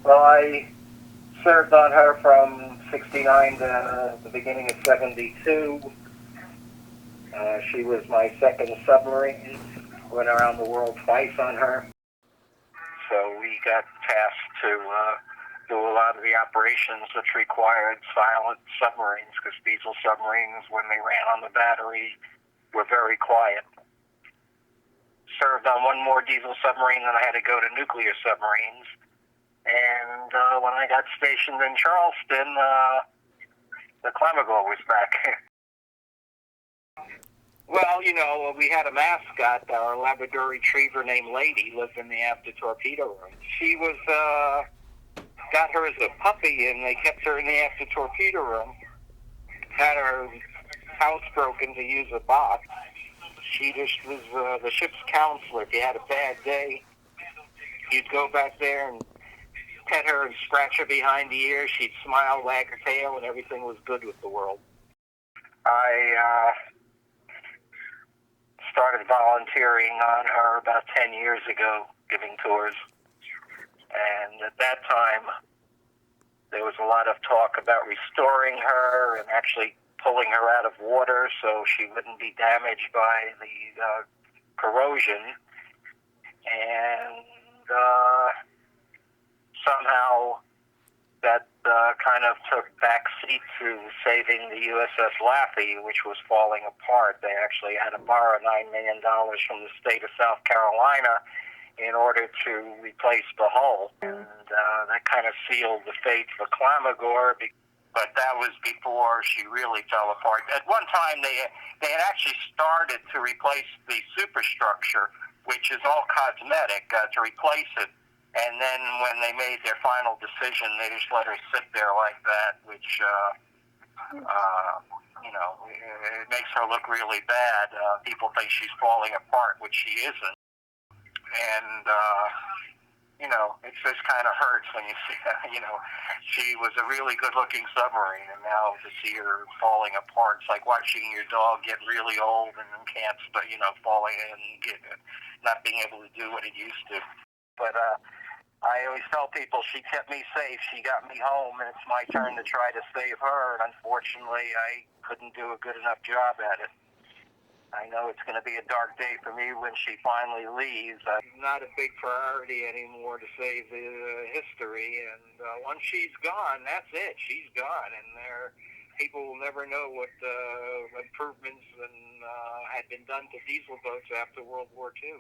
Well, I served on her from 69 to the beginning of 72. She was my second submarine. Went around the world twice on her. So we got tasked to do a lot of the operations which required silent submarines, because diesel submarines, when they ran on the battery, were very quiet. Served on one more diesel submarine, then I had to go to nuclear submarines. And when I got stationed in Charleston, the Clamagore was back. Well, we had a mascot, our Labrador Retriever named Lady, lived in the after torpedo room. She was, got her as a puppy, and they kept her in the after torpedo room. Had her house broken to use a box. She just was the ship's counselor. If you had a bad day, you'd go back there and pet her and scratch her behind the ear. She'd smile, wag her tail, and everything was good with the world. I started volunteering on her about 10 years ago, giving tours. And at that time, there was a lot of talk about restoring her and actually pulling her out of water so she wouldn't be damaged by the corrosion. And somehow that kind of took back seat to saving the USS Laffey, which was falling apart. They actually had to borrow $9 million from the state of South Carolina in order to replace the hull. And that kind of sealed the fate for Clamagore, but that was before she really fell apart. At one time, they had actually started to replace the superstructure, which is all cosmetic, to replace it. And then when they made their final decision, they just let her sit there like that, which, it makes her look really bad. People think she's falling apart, which she isn't. And, it just kind of hurts when you see that, she was a really good-looking submarine, and now to see her falling apart, it's like watching your dog get really old and can't, falling and not being able to do what it used to. But, I always tell people she kept me safe. She got me home, and it's my turn to try to save her. And unfortunately, I couldn't do a good enough job at it. I know it's going to be a dark day for me when she finally leaves. Not a big priority anymore to save the history. And once she's gone, that's it. She's gone. And people will never know what improvements had been done to diesel boats after World War II.